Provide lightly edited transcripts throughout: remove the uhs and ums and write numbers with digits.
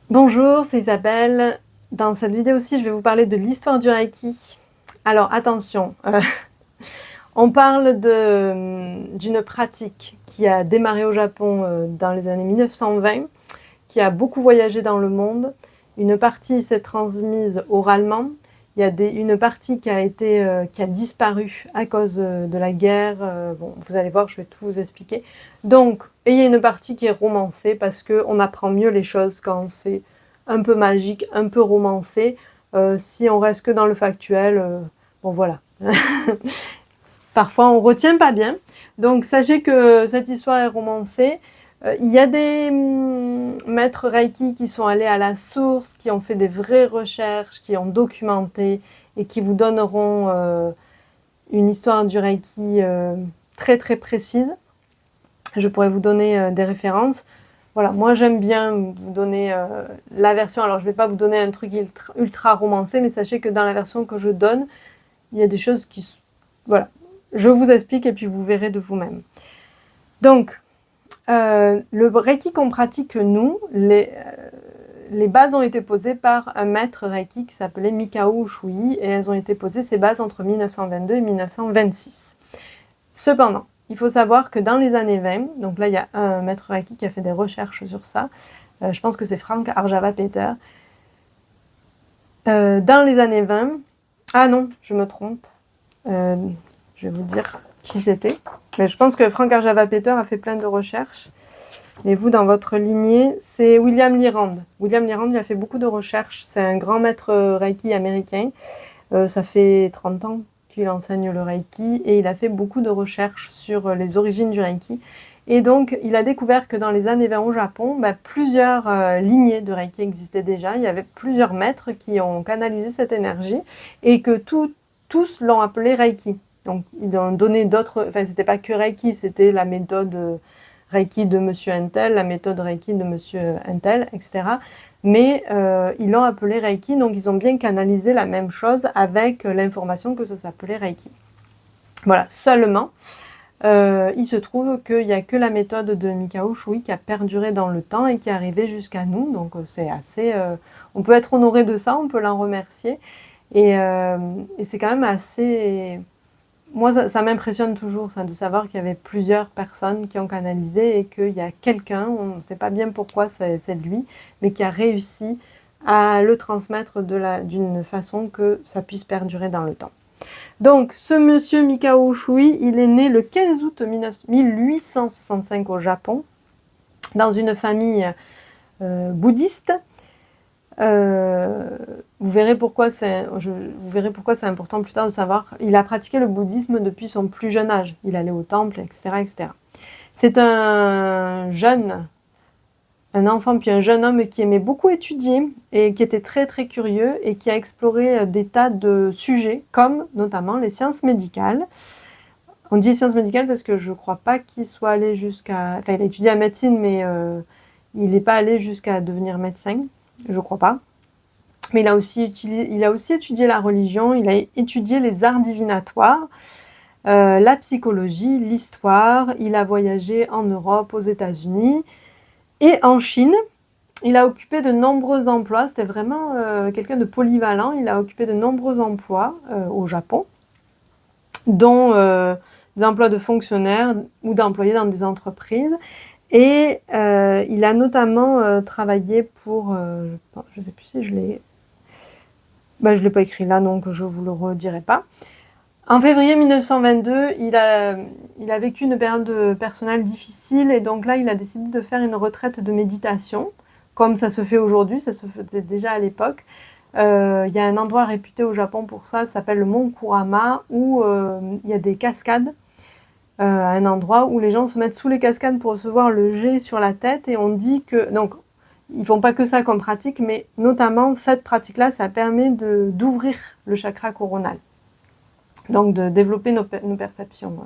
Bonjour, c'est Isabelle. Dans cette vidéo-ci, je vais vous parler de l'histoire du Reiki. Alors attention, on parle d'une pratique qui a démarré au Japon dans les années 1920, qui a beaucoup voyagé dans le monde. Une partie s'est transmise oralement. Il y a une partie qui a disparu à cause de la guerre. Bon, vous allez voir, je vais tout vous expliquer. Donc, et il y a une partie qui est romancée parce qu'on apprend mieux les choses quand c'est un peu magique, un peu romancé. Si on reste que dans le factuel, bon voilà. Parfois on retient pas bien. Donc sachez que cette histoire est romancée. Il y a des maîtres Reiki qui sont allés à la source, qui ont fait des vraies recherches, qui ont documenté et qui vous donneront une histoire du Reiki très très précise. Je pourrais vous donner des références. Voilà, moi j'aime bien vous donner la version, alors je ne vais pas vous donner un truc ultra romancé, mais sachez que dans la version que je donne, il y a des choses qui... Voilà, je vous explique et puis vous verrez de vous-même. Donc, le Reiki qu'on pratique nous, les bases ont été posées par un maître Reiki qui s'appelait Mikao Usui et elles ont été posées, ces bases, entre 1922 et 1926. Cependant, il faut savoir que dans les années 20, donc là il y a un maître Reiki qui a fait des recherches sur ça, je pense que c'est Frank Arjava Peter. Dans les années 20, ah non, je me trompe, je vais vous dire qui c'était. Mais je pense que Frank Arjava Peter a fait plein de recherches. Et vous, dans votre lignée, c'est William Lyrand. William Lyrand, il a fait beaucoup de recherches. C'est un grand maître Reiki américain. Ça fait 30 ans qu'il enseigne le Reiki et il a fait beaucoup de recherches sur les origines du Reiki. Et donc, il a découvert que dans les années 20 au Japon, plusieurs lignées de Reiki existaient déjà. Il y avait plusieurs maîtres qui ont canalisé cette énergie et que tous l'ont appelé Reiki. Donc, ils ont donné d'autres... Enfin, c'était pas que Reiki, c'était la méthode Reiki de Monsieur Untel, la méthode Reiki de Monsieur Untel, etc. Mais ils l'ont appelé Reiki, donc ils ont bien canalisé la même chose avec l'information que ça s'appelait Reiki. Voilà, seulement, il se trouve qu'il n'y a que la méthode de Mikao Usui qui a perduré dans le temps et qui est arrivée jusqu'à nous, donc c'est assez... on peut être honoré de ça, on peut l'en remercier, et c'est quand même assez... Moi, ça m'impressionne toujours, ça, de savoir qu'il y avait plusieurs personnes qui ont canalisé et qu'il y a quelqu'un, on ne sait pas bien pourquoi c'est lui, mais qui a réussi à le transmettre d'une façon que ça puisse perdurer dans le temps. Donc, ce monsieur Mikao Usui, il est né le 15 août 1865 au Japon, dans une famille bouddhiste. Vous verrez pourquoi c'est important plus tard de savoir. Il a pratiqué le bouddhisme depuis son plus jeune âge. Il allait au temple, etc., etc. C'est un enfant puis un jeune homme qui aimait beaucoup étudier et qui était très très curieux et qui a exploré des tas de sujets comme notamment les sciences médicales. On dit sciences médicales parce que je ne crois pas qu'il soit allé jusqu'à... Enfin, il a étudié la médecine, mais il n'est pas allé jusqu'à devenir médecin. Je ne crois pas. Mais il a aussi étudié la religion, il a étudié les arts divinatoires, la psychologie, l'histoire. Il a voyagé en Europe, aux États-Unis et en Chine. Il a occupé de nombreux emplois. C'était vraiment quelqu'un de polyvalent. Il a occupé de nombreux emplois au Japon, dont des emplois de fonctionnaires ou d'employés dans des entreprises. Et il a notamment travaillé pour... je ne sais plus si je l'ai... je ne l'ai pas écrit là, donc je ne vous le redirai pas. En février 1922, il a vécu une période personnelle difficile et donc là, il a décidé de faire une retraite de méditation, comme ça se fait aujourd'hui, ça se faisait déjà à l'époque. Il y a un endroit réputé au Japon pour ça s'appelle le mont Kurama, où il y a des cascades, un endroit où les gens se mettent sous les cascades pour recevoir le jet sur la tête et on dit que... Donc, ils font pas que ça comme pratique, mais notamment cette pratique-là, ça permet d'ouvrir le chakra coronal. Donc de développer nos perceptions.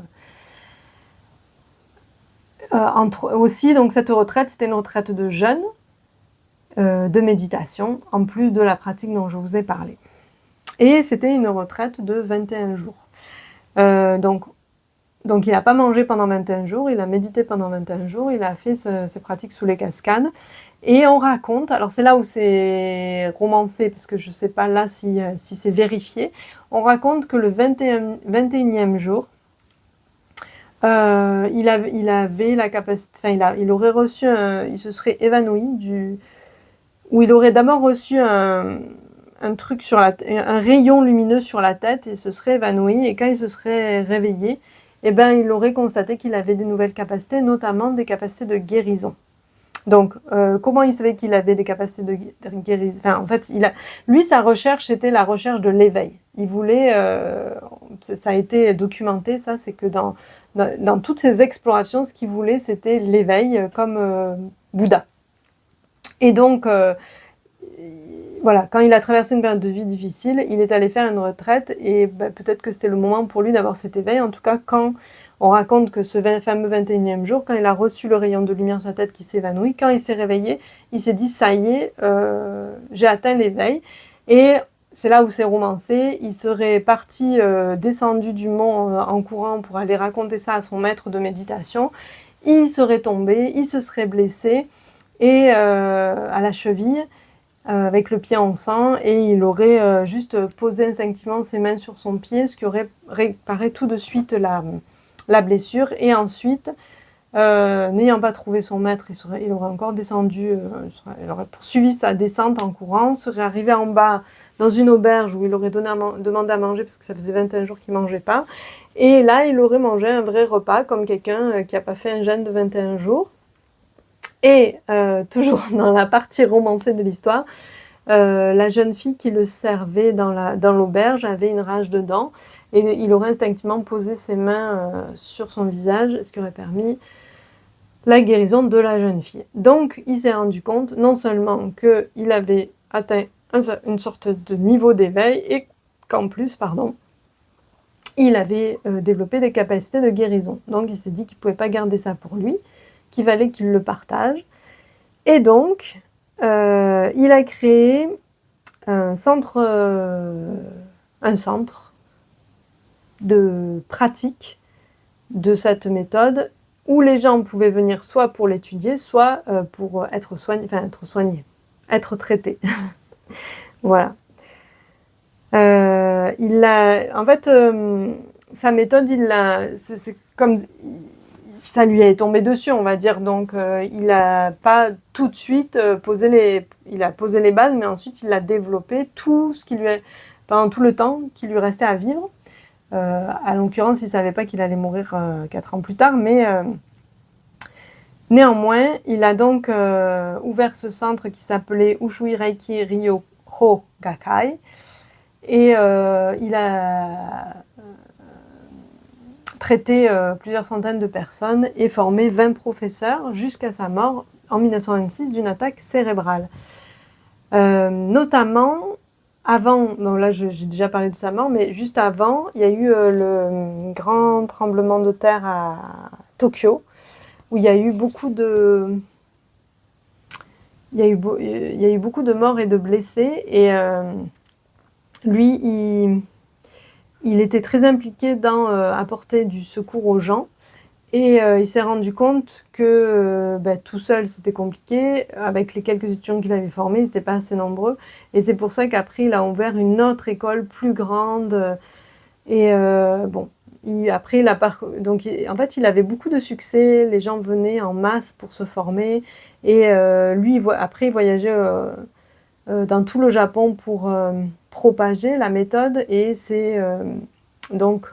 Aussi, donc cette retraite, c'était une retraite de jeûne, de méditation, en plus de la pratique dont je vous ai parlé. Et c'était une retraite de 21 jours. Donc, Donc il n'a pas mangé pendant 21 jours, il a médité pendant 21 jours, il a fait ses pratiques sous les cascades. Et on raconte, alors c'est là où c'est romancé, parce que je ne sais pas là si c'est vérifié, on raconte que le 21e jour, il avait la capacité, enfin il aurait reçu, il se serait évanoui ou il aurait d'abord reçu un truc un rayon lumineux sur la tête et se serait évanoui, et quand il se serait réveillé, eh ben, il aurait constaté qu'il avait des nouvelles capacités, notamment des capacités de guérison. Donc, comment il savait qu'il avait des capacités de guérison? Enfin, en fait, lui, sa recherche, c'était la recherche de l'éveil. Il voulait, ça a été documenté, ça, c'est que dans toutes ses explorations, ce qu'il voulait, c'était l'éveil, comme Bouddha. Et donc, voilà, quand il a traversé une période de vie difficile, il est allé faire une retraite, et peut-être que c'était le moment pour lui d'avoir cet éveil. En tout cas, quand on raconte que ce fameux 21e jour, quand il a reçu le rayon de lumière sur sa tête qui s'évanouit, quand il s'est réveillé, il s'est dit « ça y est, j'ai atteint l'éveil ». Et c'est là où c'est romancé, il serait parti, descendu du mont en courant pour aller raconter ça à son maître de méditation. Il serait tombé, il se serait blessé, et à la cheville, avec le pied en sang, et il aurait juste posé instinctivement ses mains sur son pied, ce qui aurait réparé tout de suite la blessure. Et ensuite, n'ayant pas trouvé son maître, il aurait encore descendu, il aurait poursuivi sa descente en courant, serait arrivé en bas dans une auberge où il aurait demandé à manger, parce que ça faisait 21 jours qu'il ne mangeait pas, et là il aurait mangé un vrai repas, comme quelqu'un qui n'a pas fait un jeûne de 21 jours. Et toujours dans la partie romancée de l'histoire, la jeune fille qui le servait dans l'auberge avait une rage de dents, et il aurait instinctivement posé ses mains sur son visage, ce qui aurait permis la guérison de la jeune fille. Donc il s'est rendu compte non seulement qu'il avait atteint une sorte de niveau d'éveil, et qu'en plus, il avait développé des capacités de guérison. Donc il s'est dit qu'il ne pouvait pas garder ça pour lui, qu'il fallait qu'il le partage. Et donc, il a créé un centre de pratique de cette méthode, où les gens pouvaient venir soit pour l'étudier, soit pour être soignés, être traités. Voilà. En fait, sa méthode, c'est comme ça lui est tombé dessus, on va dire. Donc, il n'a pas tout de suite il a posé les bases, mais ensuite il a développé pendant tout le temps qui lui restait à vivre. À l'occurrence, il ne savait pas qu'il allait mourir 4 ans plus tard, mais néanmoins, il a donc ouvert ce centre qui s'appelait Ushui Reiki Ryo Ho Gakkai, et il a traité plusieurs centaines de personnes et formé 20 professeurs jusqu'à sa mort en 1926 d'une attaque cérébrale. Notamment, avant, bon là j'ai déjà parlé de sa mort, mais juste avant, il y a eu le grand tremblement de terre à Tokyo, où il y a eu beaucoup de morts et de blessés, et lui, il était très impliqué dans apporter du secours aux gens, et il s'est rendu compte que tout seul c'était compliqué, avec les quelques étudiants qu'il avait formés, ils n'étaient pas assez nombreux, et c'est pour ça qu'après il a ouvert une autre école plus grande, et donc en fait il avait beaucoup de succès, les gens venaient en masse pour se former, et lui après il voyageait dans tout le Japon pour propager la méthode, et c'est donc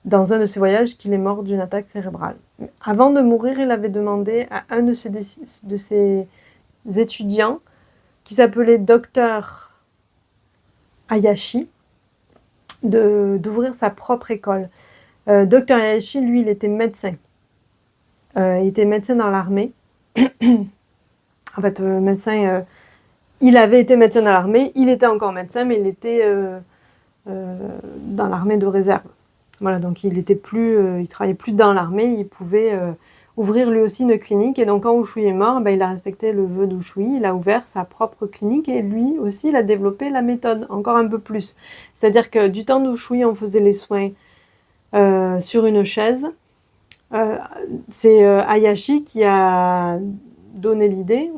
dans un de ses voyages qu'il est mort d'une attaque cérébrale. Avant de mourir, il avait demandé à un de ses étudiants, qui s'appelait Dr Hayashi, d'ouvrir sa propre école. Dr Hayashi, lui, il était médecin. Il était médecin dans l'armée. En fait, il avait été médecin dans l'armée, il était encore médecin, mais il était dans l'armée de réserve. Voilà, donc il travaillait plus dans l'armée, il pouvait ouvrir lui aussi une clinique. Et donc quand Ushui est mort, il a respecté le vœu d'Ushui, il a ouvert sa propre clinique, et lui aussi il a développé la méthode encore un peu plus. C'est-à-dire que du temps d'Ushui, on faisait les soins sur une chaise. C'est Hayashi qui a donné l'idée,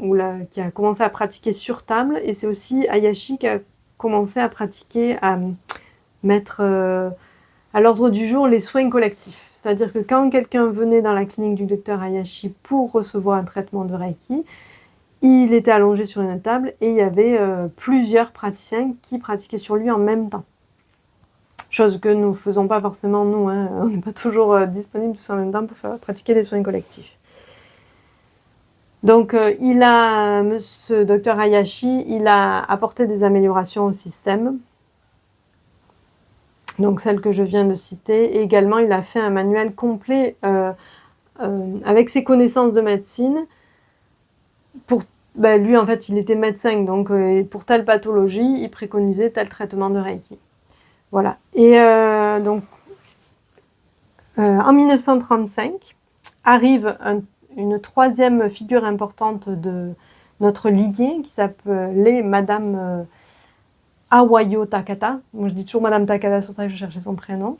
qui a commencé à pratiquer sur table, et c'est aussi Hayashi qui a commencé à pratiquer, à mettre à l'ordre du jour les soins collectifs. C'est-à-dire que quand quelqu'un venait dans la clinique du docteur Hayashi pour recevoir un traitement de Reiki, il était allongé sur une table et il y avait plusieurs praticiens qui pratiquaient sur lui en même temps. Chose que nous ne faisons pas forcément nous, hein. On n'est pas toujours disponible tous en même temps pour pratiquer des soins collectifs. Donc ce docteur Hayashi, il a apporté des améliorations au système. Donc celle que je viens de citer. Et également, il a fait un manuel complet avec ses connaissances de médecine. Lui, en fait, il était médecin, donc pour telle pathologie, il préconisait tel traitement de Reiki. Voilà. Et donc, en 1935, arrive une troisième figure importante de notre lignée, qui s'appelait Madame Awayo Takata. Moi, je dis toujours Madame Takata, c'est pour ça que je cherchais son prénom.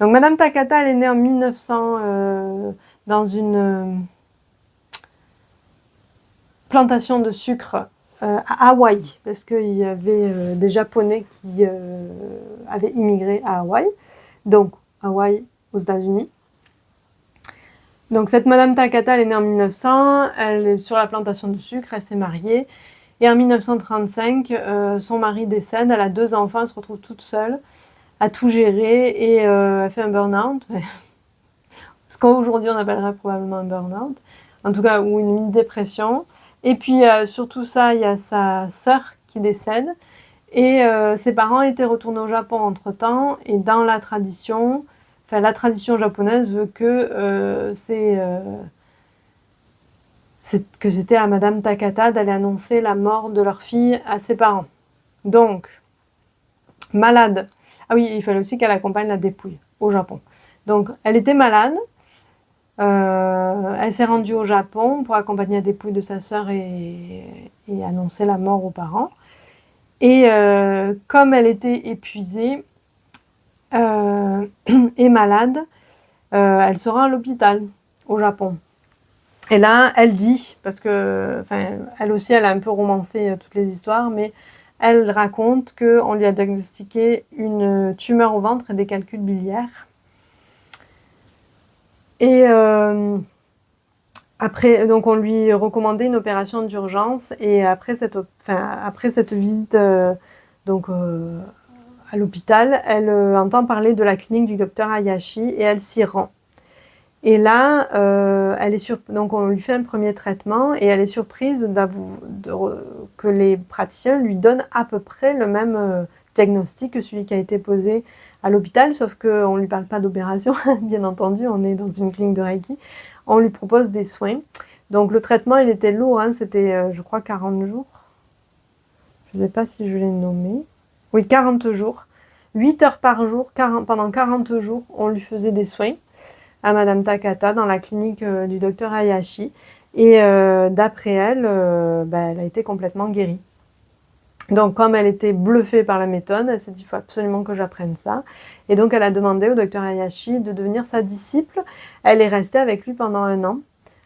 Donc, Madame Takata, elle est née en 1900 dans une plantation de sucre à Hawaï, parce qu'il y avait des Japonais qui avaient immigré à Hawaï, donc Hawaï aux États-Unis. Donc cette Madame Takata, elle est née en 1900, elle est sur la plantation de sucre, elle s'est mariée, et en 1935, son mari décède, elle a 2 enfants, elle se retrouve toute seule, à tout gérer, et elle fait un burn-out, ce qu'aujourd'hui on appellerait probablement un burn-out, en tout cas, ou une mini-dépression. Et puis, sur tout ça, il y a sa sœur qui décède. Et ses parents étaient retournés au Japon entre-temps. Et dans la tradition japonaise veut que c'était à Madame Takata d'aller annoncer la mort de leur fille à ses parents. Donc, malade. Ah oui, il fallait aussi qu'elle accompagne la dépouille au Japon. Donc, elle était malade. Elle s'est rendue au Japon pour accompagner la dépouille de sa sœur et annoncer la mort aux parents. Et comme elle était épuisée et malade, elle sera à l'hôpital au Japon. Et là, elle dit, parce que elle aussi, elle a un peu romancé toutes les histoires, mais elle raconte qu'on lui a diagnostiqué une tumeur au ventre et des calculs biliaires. Et après, donc on lui recommandait une opération d'urgence, et après cette visite à l'hôpital, elle entend parler de la clinique du docteur Hayashi et elle s'y rend. Et là, donc on lui fait un premier traitement et elle est surprise que les praticiens lui donnent à peu près le même diagnostic que celui qui a été posé à l'hôpital, sauf qu'on ne lui parle pas d'opération, bien entendu, on est dans une clinique de Reiki. On lui propose des soins. Donc le traitement, il était lourd, hein, c'était je crois 40 jours. Je ne sais pas si je l'ai nommé. Oui, 40 jours. 8 heures par jour, pendant 40 jours, on lui faisait des soins à Madame Takata dans la clinique du docteur Hayashi. Et d'après elle, elle a été complètement guérie. Donc comme elle était bluffée par la méthode, elle s'est dit, il faut absolument que j'apprenne ça. Et donc elle a demandé au docteur Hayashi de devenir sa disciple. Elle est restée avec lui pendant 1 an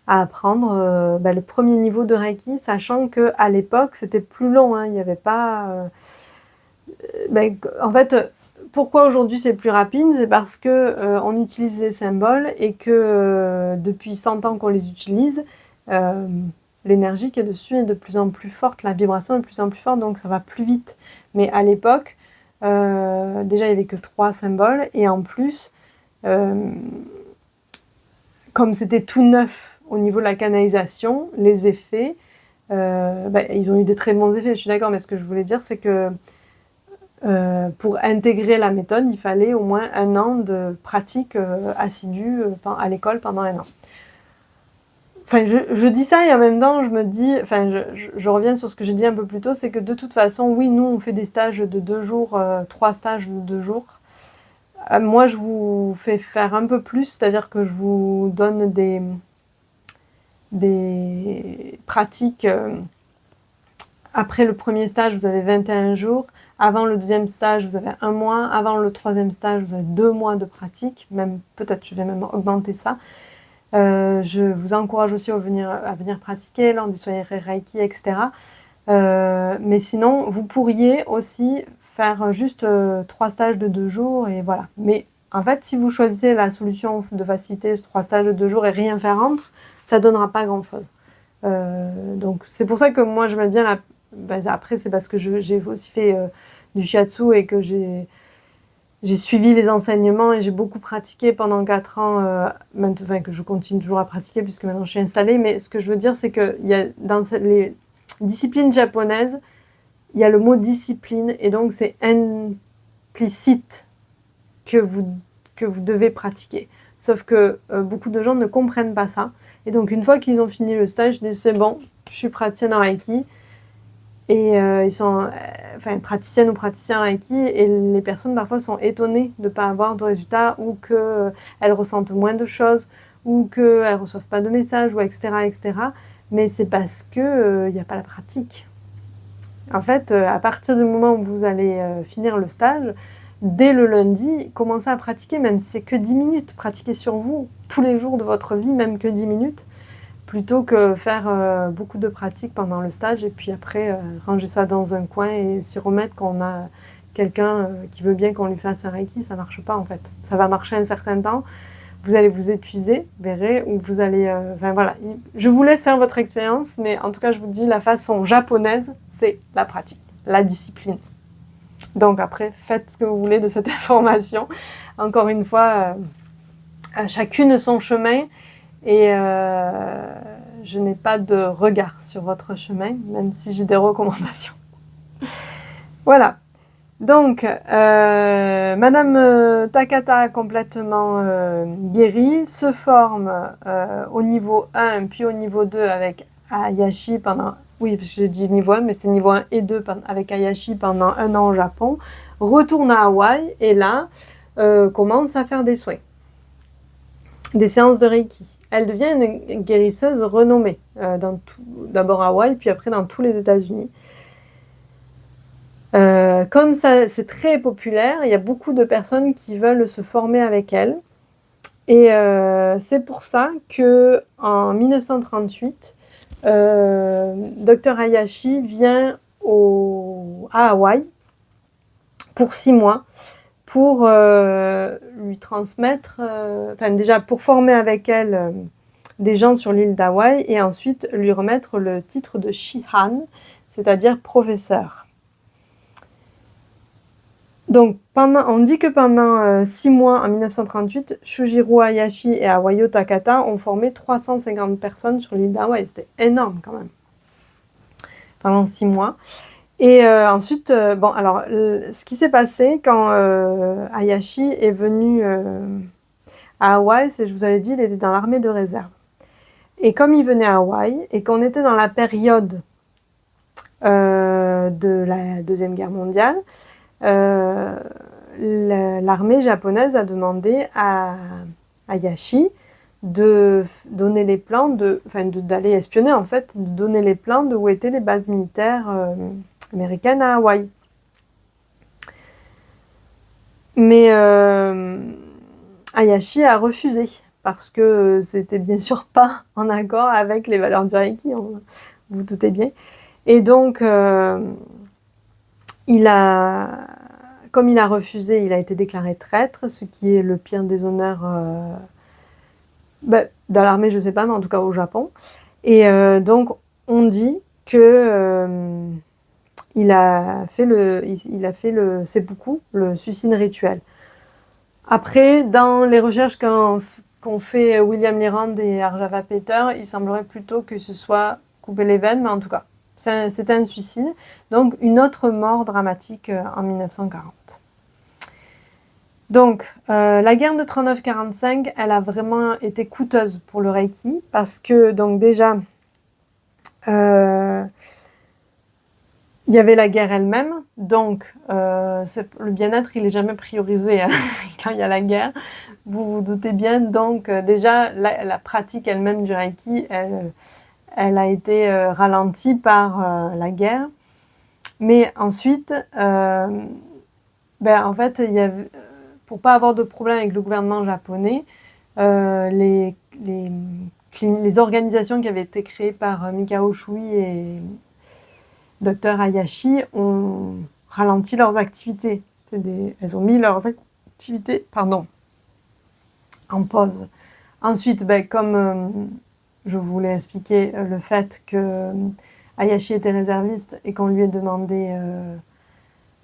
à apprendre le premier niveau de Reiki, sachant qu'à l'époque c'était plus long, hein, il n'y avait pas... en fait, pourquoi aujourd'hui c'est plus rapide? C'est parce que on utilise les symboles et que depuis 100 ans qu'on les utilise, l'énergie qui est dessus est de plus en plus forte, la vibration est de plus en plus forte, donc ça va plus vite. Mais à l'époque, déjà il n'y avait que 3 symboles, et en plus, comme c'était tout neuf au niveau de la canalisation, les effets, ils ont eu des très bons effets, je suis d'accord, mais ce que je voulais dire, c'est que pour intégrer la méthode, il fallait au moins 1 an de pratique assidue à l'école pendant 1 an. Enfin, je dis ça et en même temps, je me dis, je reviens sur ce que j'ai dit un peu plus tôt, c'est que de toute façon, oui, nous, on fait des stages de 2 jours, 3 stages de 2 jours. Moi, je vous fais faire un peu plus, c'est-à-dire que je vous donne des pratiques. Après le premier stage, vous avez 21 jours. Avant le 2e stage, vous avez 1 mois. Avant le 3e stage, vous avez 2 mois de pratique. Même peut-être, je vais même augmenter ça. Je vous encourage aussi à venir pratiquer lors des soirées Reiki, etc. Mais sinon, vous pourriez aussi faire juste 3 stages de 2 jours et voilà. Mais en fait, si vous choisissez la solution de facilité, 3 stages de 2 jours et rien faire entre, ça donnera pas grand-chose. Donc c'est pour ça que moi je mets bien après c'est parce que j'ai aussi fait du shiatsu et que j'ai suivi les enseignements et j'ai beaucoup pratiqué pendant 4 ans, enfin que je continue toujours à pratiquer puisque maintenant je suis installée. Mais ce que je veux dire, c'est que dans les disciplines japonaises, il y a le mot discipline et donc c'est implicite que vous devez pratiquer. Sauf que beaucoup de gens ne comprennent pas ça. Et donc une fois qu'ils ont fini le stage, ils disent c'est bon, je suis praticienne en Reiki. Et ils sont praticiennes ou praticiens en Reiki et les personnes parfois sont étonnées de ne pas avoir de résultats ou qu'elles ressentent moins de choses ou qu'elles ne reçoivent pas de messages ou etc. etc. Mais c'est parce que y a pas la pratique. En fait, à partir du moment où vous allez finir le stage, dès le lundi, commencez à pratiquer, même si c'est que 10 minutes. Pratiquez sur vous tous les jours de votre vie, même que 10 minutes. Plutôt que faire beaucoup de pratiques pendant le stage et puis après ranger ça dans un coin et s'y remettre quand on a quelqu'un qui veut bien qu'on lui fasse un Reiki, ça marche pas en fait. Ça va marcher un certain temps, vous allez vous épuiser, verrez, ou vous allez... voilà, je vous laisse faire votre expérience, mais en tout cas je vous dis, la façon japonaise, c'est la pratique, la discipline. Donc après, faites ce que vous voulez de cette information. Encore une fois, chacune son chemin. Et je n'ai pas de regard sur votre chemin, même si j'ai des recommandations. Voilà. Donc, Madame Takata complètement guérie, se forme au niveau 1, puis au niveau 2 avec Ayashi pendant... Oui, parce que j'ai dit niveau 1, mais c'est niveau 1 et 2 avec Ayashi pendant 1 an au Japon. Retourne à Hawaï et là, commence à faire des soins. Des séances de Reiki. Elle devient une guérisseuse renommée, d'abord à Hawaï, puis après dans tous les États-Unis. Comme ça, c'est très populaire, il y a beaucoup de personnes qui veulent se former avec elle. Et c'est pour ça qu'en 1938, Dr Hayashi vient à Hawaï pour 6 mois pour lui transmettre, déjà pour former avec elle des gens sur l'île d'Hawaï et ensuite lui remettre le titre de Shihan, c'est-à-dire professeur. Donc on dit que pendant 6 mois en 1938, Shujiro Hayashi et Awayo Takata ont formé 350 personnes sur l'île d'Hawaï. C'était énorme quand même. Pendant 6 mois. Et ensuite, ce qui s'est passé quand Hayashi est venu à Hawaï, c'est, je vous avais dit, il était dans l'armée de réserve. Et comme il venait à Hawaï, et qu'on était dans la période de la Deuxième Guerre mondiale, l'armée japonaise a demandé à Hayashi de donner les plans, d'aller espionner en fait, de donner les plans de où étaient les bases militaires américaine à Hawaï. Mais Hayashi a refusé parce que c'était bien sûr pas en accord avec les valeurs du Reiki, vous vous doutez bien. Et donc, comme il a refusé, il a été déclaré traître, ce qui est le pire des honneurs dans l'armée, je sais pas, mais en tout cas au Japon. Et donc, on dit que il a fait le seppuku, le suicide rituel. Après, dans les recherches qu'ont fait William Lyrand et Arjava Peter, il semblerait plutôt que ce soit couper les veines, mais en tout cas, c'était un suicide. Donc, une autre mort dramatique en 1940. Donc, la guerre de 39-45, elle a vraiment été coûteuse pour le Reiki, parce que, donc déjà, il y avait la guerre elle-même, donc le bien-être, il n'est jamais priorisé hein, quand il y a la guerre, vous vous doutez bien. Donc déjà, la pratique elle-même du Reiki, elle a été ralentie par la guerre. Mais ensuite, en fait, il y avait, pour pas avoir de problème avec le gouvernement japonais, les organisations qui avaient été créées par Mikao Usui et Dr Hayashi ont ralenti leurs activités. Elles ont mis leurs activités en pause. Ensuite, comme je vous l'ai expliqué, le fait que Hayashi était réserviste et qu'on lui ait demandé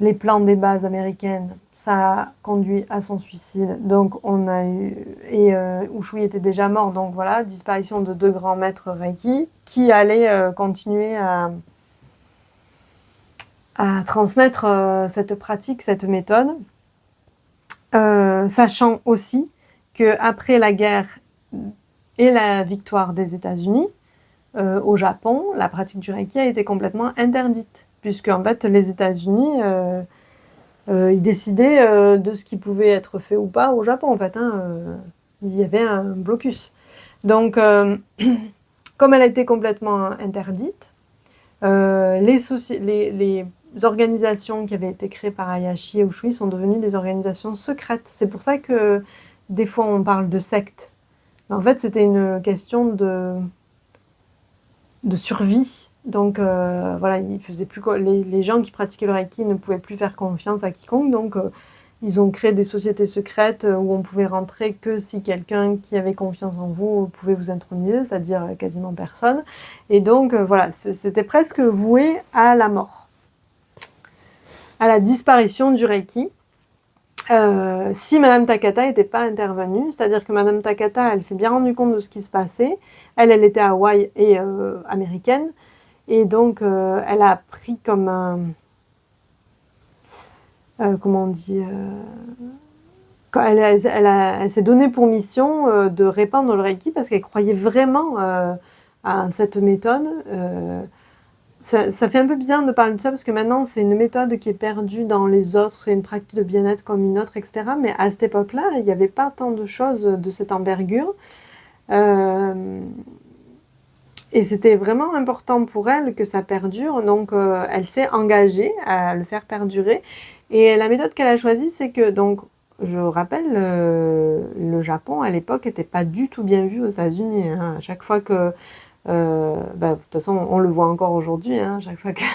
les plans des bases américaines, ça a conduit à son suicide. Donc on a eu... Et Usui était déjà mort, donc voilà, disparition de 2 grands maîtres Reiki qui allaient continuer à transmettre cette pratique, cette méthode, sachant aussi qu'après la guerre et la victoire des États-Unis, au Japon, la pratique du Reiki a été complètement interdite, puisque en fait les États-Unis ils décidaient de ce qui pouvait être fait ou pas au Japon. En fait, il y avait un blocus. Donc, comme elle a été complètement interdite, les organisations qui avaient été créées par Hayashi et Usui sont devenues des organisations secrètes. C'est pour ça que des fois on parle de secte. Mais en fait, c'était une question de survie. Donc voilà, ils faisaient plus les gens qui pratiquaient le Reiki ne pouvaient plus faire confiance à quiconque. Donc ils ont créé des sociétés secrètes où on pouvait rentrer que si quelqu'un qui avait confiance en vous pouvait vous introniser, c'est-à-dire quasiment personne. Et donc voilà, c'était presque voué à la mort, à la disparition du Reiki. Si Madame Takata n'était pas intervenue, c'est-à-dire que Madame Takata, elle s'est bien rendue compte de ce qui se passait. Elle était à Hawaï et américaine. Et donc, elle a pris comme un... comment on dit elle s'est donnée pour mission de répandre le Reiki parce qu'elle croyait vraiment à cette méthode. Ça fait un peu bizarre de parler de ça parce que maintenant, c'est une méthode qui est perdue dans les autres, c'est une pratique de bien-être comme une autre, etc. Mais à cette époque-là, il n'y avait pas tant de choses de cette envergure. Et c'était vraiment important pour elle que ça perdure, donc elle s'est engagée à le faire perdurer. Et la méthode qu'elle a choisie, c'est que, donc, je rappelle, le Japon à l'époque n'était pas du tout bien vu aux États-Unis. Hein. À chaque fois que, de toute façon, on le voit encore aujourd'hui, hein, chaque fois qu'il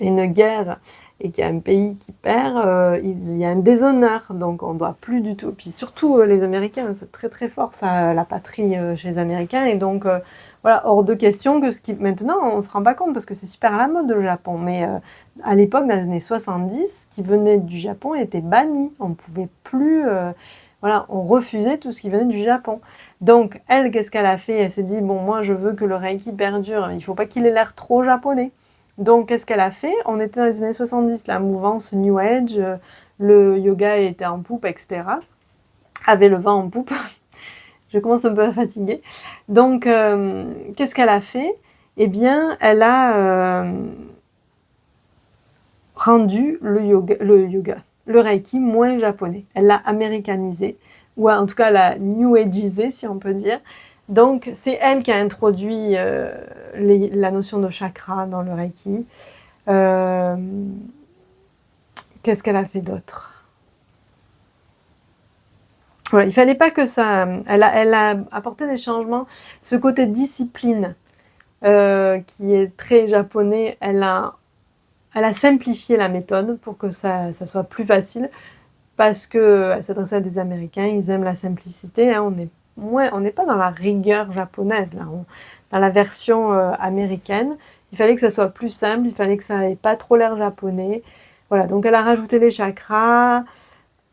y a une guerre et qu'il y a un pays qui perd, il y a un déshonneur, donc on ne doit plus du tout. Puis surtout les Américains, c'est très très fort ça, la patrie chez les Américains, et donc voilà, hors de question que maintenant on ne se rend pas compte parce que c'est super à la mode le Japon, mais à l'époque, dans les années 70, ce qui venait du Japon était banni, on ne pouvait plus, voilà, on refusait tout ce qui venait du Japon. Donc elle, qu'est-ce qu'elle a fait? Elle s'est dit, bon, moi je veux que le Reiki perdure, il ne faut pas qu'il ait l'air trop japonais. Donc, qu'est-ce qu'elle a fait? On était dans les années 70, la mouvance New Age, le yoga était en poupe, etc. Avait le vent en poupe. Je commence un peu à fatiguer. Donc, qu'est-ce qu'elle a fait? Eh bien, elle a rendu le Reiki moins japonais. Elle l'a américanisé, ou en tout cas l'a New Ageisé, si on peut dire. Donc, c'est elle qui a introduit la notion de chakra dans le Reiki. Qu'est-ce qu'elle a fait d'autre? Voilà, il fallait pas que ça... Elle a apporté des changements. Ce côté discipline qui est très japonais, elle a simplifié la méthode pour que ça soit plus facile. Parce qu'elle s'adressait à des Américains, ils aiment la simplicité. Hein, on n'est pas dans la rigueur japonaise, là. Dans la version américaine, il fallait que ça soit plus simple, il fallait que ça n'ait pas trop l'air japonais. Voilà, donc elle a rajouté les chakras,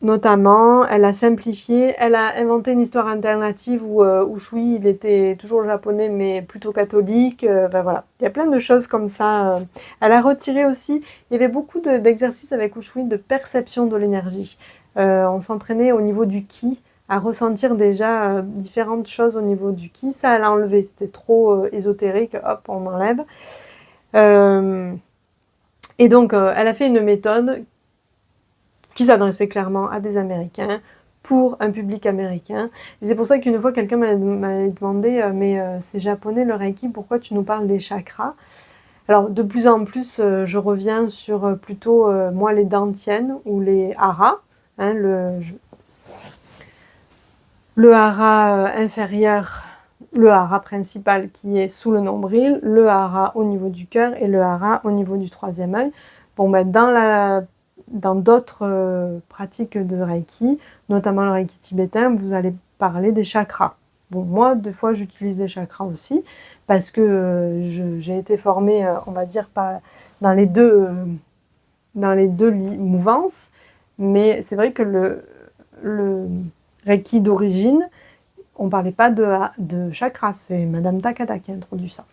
notamment, elle a simplifié, elle a inventé une histoire alternative où Usui, il était toujours japonais, mais plutôt catholique. Voilà, il y a plein de choses comme ça. Elle a retiré aussi, il y avait beaucoup d'exercices avec Usui de perception de l'énergie. On s'entraînait au niveau du ki, à ressentir déjà différentes choses au niveau du ki. Ça, elle a enlevé. C'était trop ésotérique. Hop, on enlève. Et donc, elle a fait une méthode qui s'adressait clairement à des Américains, pour un public américain. Et c'est pour ça qu'une fois, quelqu'un m'a demandé « Mais c'est japonais le Reiki, pourquoi tu nous parles des chakras ?» Alors de plus en plus, je reviens sur plutôt, moi les dantianes ou les haras, hein, le hara inférieur, le hara principal qui est sous le nombril, le hara au niveau du cœur et le hara au niveau du troisième œil. Bon, ben, dans d'autres pratiques de Reiki, notamment le Reiki tibétain, vous allez parler des chakras. Bon, moi, des fois, j'utilise les chakras aussi, parce que j'ai été formée, on va dire, dans les deux mouvances, mais c'est vrai que le Reiki d'origine, on ne parlait pas de chakras, c'est Madame Takata qui a introduit ça.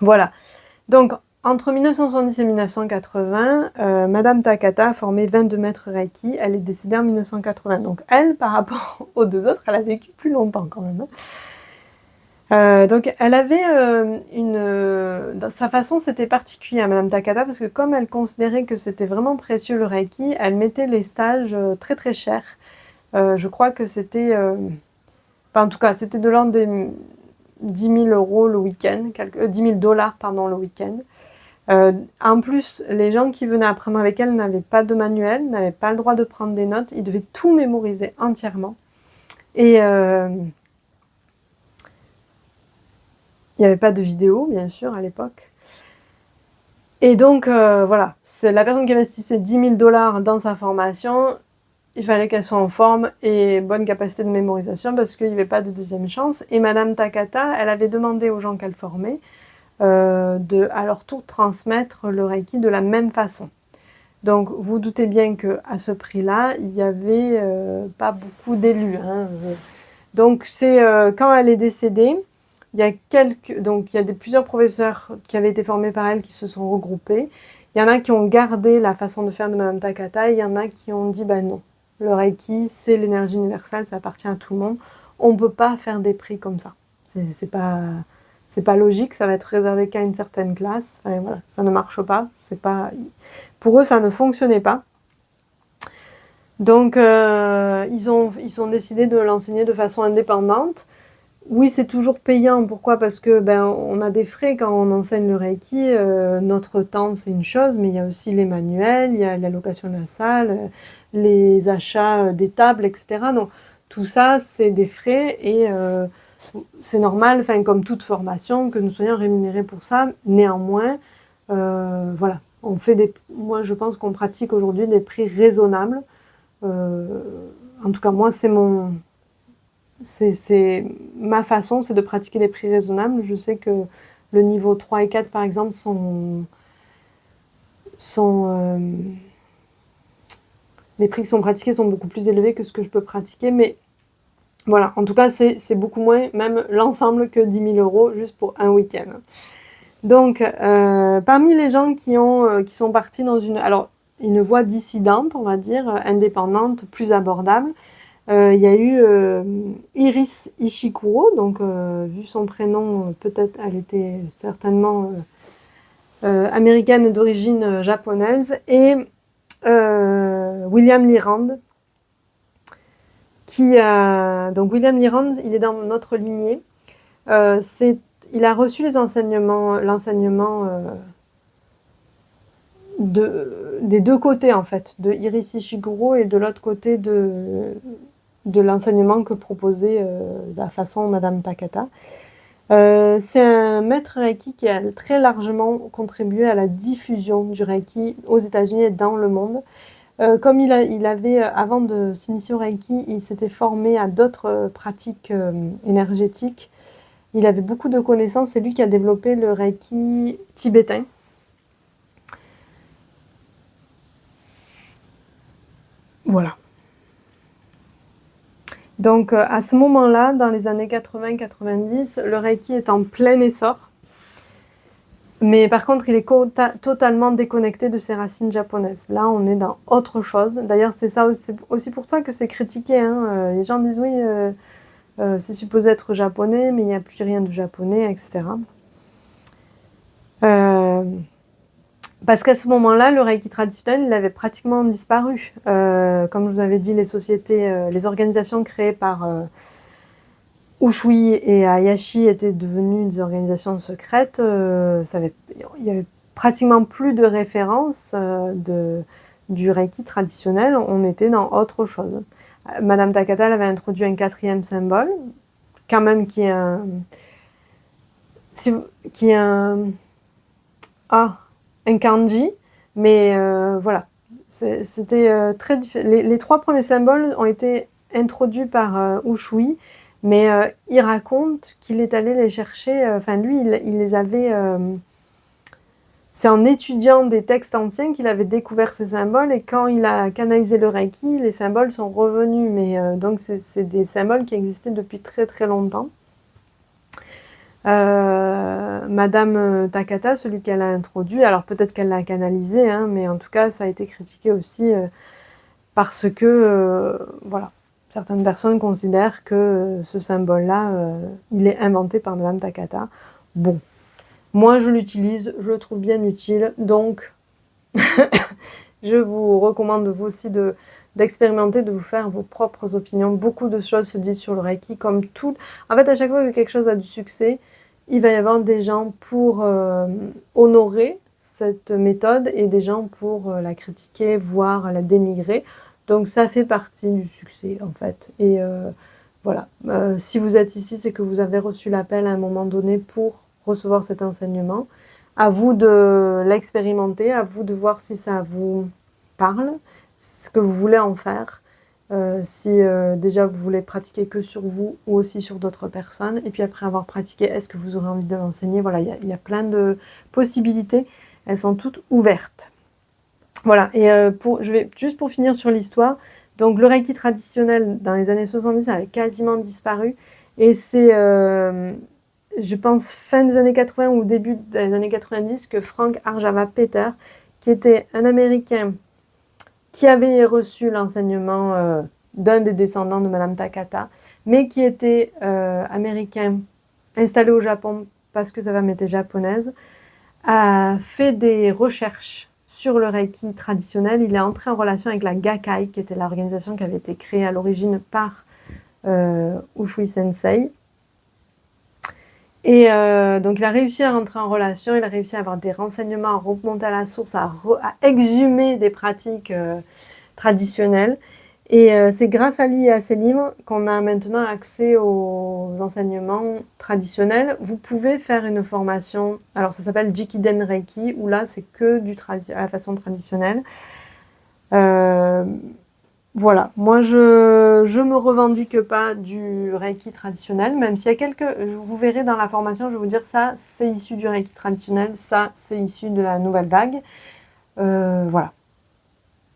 Voilà, donc entre 1970 et 1980, Madame Takata a formé 22 maîtres Reiki, elle est décédée en 1980, donc elle, par rapport aux deux autres, elle a vécu plus longtemps quand même. Donc elle avait dans sa façon, c'était particulier à Madame Takata, parce que comme elle considérait que c'était vraiment précieux le Reiki, elle mettait les stages très très chers. Je crois que c'était, enfin, en tout cas, c'était de l'ordre des 10 000 € le week-end, 10 000 $ pardon, le week-end. En plus, les gens qui venaient apprendre avec elle n'avaient pas de manuel, n'avaient pas le droit de prendre des notes, ils devaient tout mémoriser entièrement. Et il n'y avait pas de vidéo, bien sûr, à l'époque. Et donc, voilà, c'est la personne qui investissait 10 000 $ dans sa formation, il fallait qu'elle soit en forme et bonne capacité de mémorisation parce qu'il n'y avait pas de deuxième chance. Et Madame Takata, elle avait demandé aux gens qu'elle formait de, à leur tour, transmettre le Reiki de la même façon. Donc, vous doutez bien qu'à ce prix-là, il n'y avait pas beaucoup d'élus. Hein. Donc, c'est quand elle est décédée, il y a plusieurs professeurs qui avaient été formés par elle qui se sont regroupés. Il y en a qui ont gardé la façon de faire de Madame Takata et il y en a qui ont dit ben non, le Reiki c'est l'énergie universelle, ça appartient à tout le monde. On ne peut pas faire des prix comme ça. C'est pas logique, ça va être réservé qu'à une certaine classe. Enfin, voilà, ça ne marche pas. Pour eux, ça ne fonctionnait pas. Donc ils ont décidé de l'enseigner de façon indépendante. Oui, c'est toujours payant. Pourquoi? Parce que on a des frais quand on enseigne le Reiki. Notre temps, c'est une chose, mais il y a aussi les manuels, il y a la location de la salle, les achats des tables, etc. Donc tout ça, c'est des frais et c'est normal, enfin comme toute formation, que nous soyons rémunérés pour ça. Néanmoins, voilà, moi je pense qu'on pratique aujourd'hui des prix raisonnables. En tout cas, moi c'est ma façon, c'est de pratiquer des prix raisonnables. Je sais que le niveau 3 et 4, par exemple, les prix qui sont pratiqués sont beaucoup plus élevés que ce que je peux pratiquer, mais voilà, en tout cas, c'est beaucoup moins, même l'ensemble, que 10 000 € juste pour un week-end. Donc, parmi les gens qui sont partis dans une voie dissidente, on va dire, indépendante, plus abordable, il y a eu Iris Ishikuro, donc vu son prénom, peut-être elle était certainement américaine d'origine japonaise, et William Lyrand, donc William Lyrand, il est dans notre lignée. Il a reçu l'enseignement des deux côtés en fait, de Iris Ishiguro et de l'autre côté de l'enseignement que proposait la façon Madame Takata. C'est un maître Reiki qui a très largement contribué à la diffusion du Reiki aux États-Unis et dans le monde. Comme il avait, avant de s'initier au Reiki, il s'était formé à d'autres pratiques énergétiques. Il avait beaucoup de connaissances, c'est lui qui a développé le Reiki tibétain. Voilà. Donc à ce moment-là, dans les années 80-90, le Reiki est en plein essor. Mais par contre, il est totalement déconnecté de ses racines japonaises. Là, on est dans autre chose. D'ailleurs, c'est aussi pour ça que c'est critiqué. Hein. Les gens disent oui, c'est supposé être japonais, mais il n'y a plus rien de japonais, etc. Parce qu'à ce moment-là, le Reiki traditionnel, il avait pratiquement disparu. Comme je vous avais dit, les organisations créées par Ushui et Hayashi étaient devenues des organisations secrètes. il y avait pratiquement plus de références du Reiki traditionnel, on était dans autre chose. Madame Takata, elle avait introduit un 4e symbole, quand même qui est un... qui est un kanji, mais voilà. C'était très différent. Les 3 premiers symboles ont été introduits par Ushui, mais il raconte qu'il est allé les chercher, lui, il les avait... c'est en étudiant des textes anciens qu'il avait découvert ces symboles, et quand il a canalisé le Reiki, les symboles sont revenus, mais donc c'est des symboles qui existaient depuis très très longtemps. Madame Takata, celui qu'elle a introduit, alors peut-être qu'elle l'a canalisé, hein, mais en tout cas ça a été critiqué aussi parce que voilà, certaines personnes considèrent que ce symbole-là, il est inventé par Madame Takata. Bon, moi je l'utilise, je le trouve bien utile, donc je vous recommande vous aussi d'expérimenter, de vous faire vos propres opinions. Beaucoup de choses se disent sur le Reiki, comme tout. En fait, à chaque fois que quelque chose a du succès, il va y avoir des gens pour honorer cette méthode et des gens pour la critiquer, voire la dénigrer. Donc ça fait partie du succès en fait. Et voilà, si vous êtes ici, c'est que vous avez reçu l'appel à un moment donné pour recevoir cet enseignement. À vous de l'expérimenter, à vous de voir si ça vous parle, ce que vous voulez en faire. Si déjà vous voulez pratiquer que sur vous ou aussi sur d'autres personnes, et puis après avoir pratiqué, est-ce que vous aurez envie de l'enseigner? Voilà, il y a plein de possibilités, elles sont toutes ouvertes. Voilà, et je vais juste pour finir sur l'histoire, donc le Reiki traditionnel dans les années 70 avait quasiment disparu, et c'est, je pense, fin des années 80 ou début des années 90 que Frank Arjava Peter, qui était un Américain qui avait reçu l'enseignement d'un des descendants de Madame Takata, mais qui était américain, installé au Japon parce que sa femme était japonaise, a fait des recherches sur le Reiki traditionnel. Il est entré en relation avec la Gakkai, qui était l'organisation qui avait été créée à l'origine par Ushui Sensei. Et donc il a réussi à rentrer en relation, il a réussi à avoir des renseignements, à remonter à la source, à exhumer des pratiques traditionnelles. Et c'est grâce à lui et à ses livres qu'on a maintenant accès aux enseignements traditionnels. Vous pouvez faire une formation, alors ça s'appelle Jikiden Reiki, où là c'est que à la façon traditionnelle. Voilà, moi je me revendique pas du Reiki traditionnel, même s'il y a vous verrez dans la formation, je vais vous dire ça c'est issu du Reiki traditionnel, ça c'est issu de la nouvelle vague. Voilà.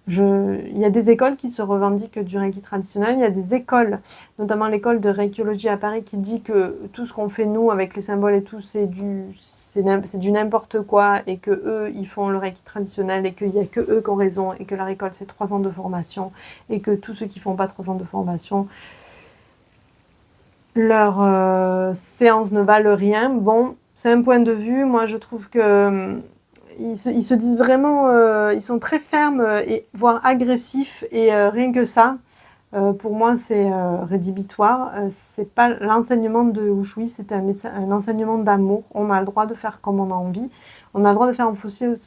Il y a des écoles qui se revendiquent du Reiki traditionnel, il y a des écoles, notamment l'école de Reikiologie à Paris, qui dit que tout ce qu'on fait nous avec les symboles et tout, c'est du n'importe quoi, et que eux ils font le Reiki traditionnel et qu'il n'y a que eux qui ont raison, et que leur école c'est 3 ans de formation, et que tous ceux qui font pas 3 ans de formation, leurs séances ne valent rien. Bon, c'est un point de vue, moi je trouve que ils se disent vraiment, ils sont très fermes et voire agressifs, et rien que ça, pour moi c'est rédhibitoire. C'est pas l'enseignement de Ushui, c'est un enseignement d'amour. On a le droit de faire comme on a envie, on a le droit de faire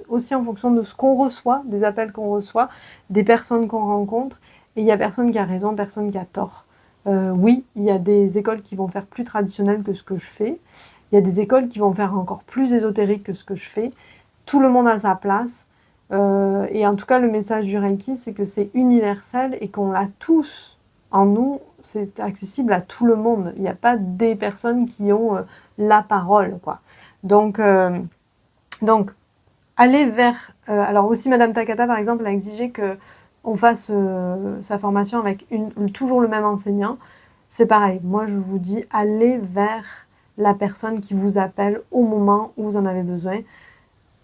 aussi en fonction de ce qu'on reçoit, des appels qu'on reçoit, des personnes qu'on rencontre, et il y a personne qui a raison, personne qui a tort. Oui, il y a des écoles qui vont faire plus traditionnel que ce que je fais, il y a des écoles qui vont faire encore plus ésotérique que ce que je fais. Tout le monde a sa place. Et en tout cas, le message du Reiki, c'est que c'est universel et qu'on l'a tous en nous. C'est accessible à tout le monde. Il n'y a pas des personnes qui ont la parole, quoi. Donc aller vers... alors aussi, Madame Takata, par exemple, a exigé qu'on fasse sa formation avec toujours le même enseignant. C'est pareil. Moi, je vous dis, allez vers la personne qui vous appelle au moment où vous en avez besoin.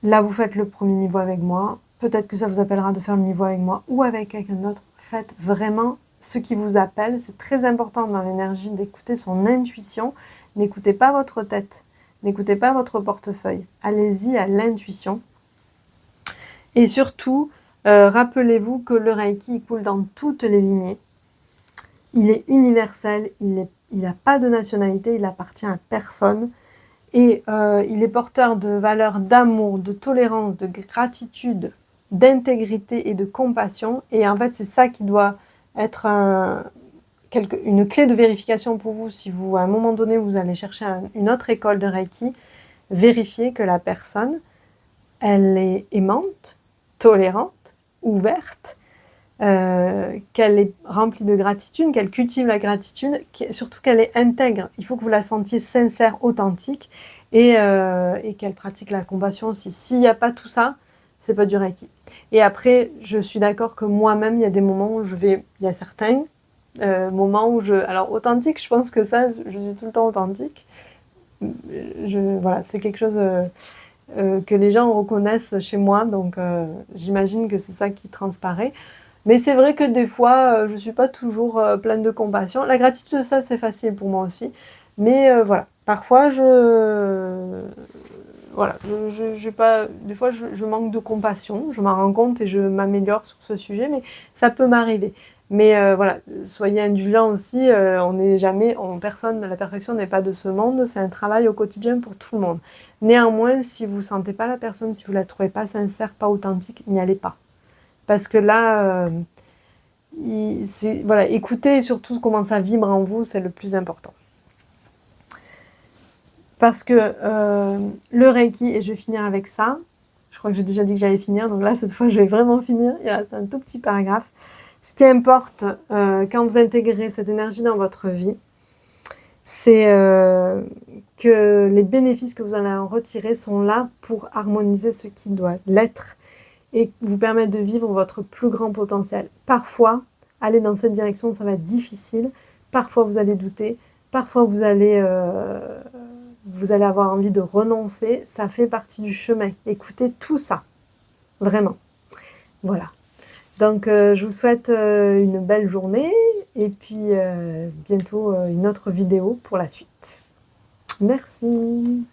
Là, vous faites le premier niveau avec moi. Peut-être que ça vous appellera de faire le niveau avec moi ou avec quelqu'un d'autre. Faites vraiment ce qui vous appelle. C'est très important dans l'énergie d'écouter son intuition. N'écoutez pas votre tête. N'écoutez pas votre portefeuille. Allez-y à l'intuition. Et surtout, rappelez-vous que le Reiki coule dans toutes les lignées. Il est universel. Il n'a pas de nationalité. Il appartient à personne. Et il est porteur de valeurs d'amour, de tolérance, de gratitude, d'intégrité et de compassion. Et en fait, c'est ça qui doit être une clé de vérification pour vous. Si vous, à un moment donné, vous allez chercher une autre école de Reiki, vérifiez que la personne, elle est aimante, tolérante, ouverte, qu'elle est remplie de gratitude, qu'elle cultive la gratitude, surtout qu'elle est intègre. Il faut que vous la sentiez sincère, authentique, et qu'elle pratique la compassion aussi. S'il n'y a pas tout ça, c'est pas du Reiki. Et après, je suis d'accord que moi-même, il y a des moments où il y a certains moments où alors authentique, je pense que ça, je suis tout le temps authentique. Voilà, c'est quelque chose que les gens reconnaissent chez moi, donc j'imagine que c'est ça qui transparaît. Mais c'est vrai que des fois, je ne suis pas toujours pleine de compassion. La gratitude, ça, c'est facile pour moi aussi. Mais voilà, parfois, voilà, des fois, je manque de compassion. Je m'en rends compte et je m'améliore sur ce sujet, mais ça peut m'arriver. Mais voilà, soyez indulgents aussi. On n'est jamais, personne, la perfection n'est pas de ce monde. C'est un travail au quotidien pour tout le monde. Néanmoins, si vous ne sentez pas la personne, si vous ne la trouvez pas sincère, pas authentique, n'y allez pas. Parce que là, voilà, écoutez surtout comment ça vibre en vous, c'est le plus important. Parce que le Reiki, et je vais finir avec ça, je crois que j'ai déjà dit que j'allais finir, donc là, cette fois, je vais vraiment finir. Il reste un tout petit paragraphe. Ce qui importe quand vous intégrez cette énergie dans votre vie, c'est que les bénéfices que vous allez en retirer sont là pour harmoniser ce qui doit l'être et vous permettre de vivre votre plus grand potentiel. Parfois, aller dans cette direction, ça va être difficile. Parfois, vous allez douter. Parfois, vous allez avoir envie de renoncer. Ça fait partie du chemin. Écoutez tout ça. Vraiment. Voilà. Donc, je vous souhaite une belle journée. Et puis, bientôt, une autre vidéo pour la suite. Merci.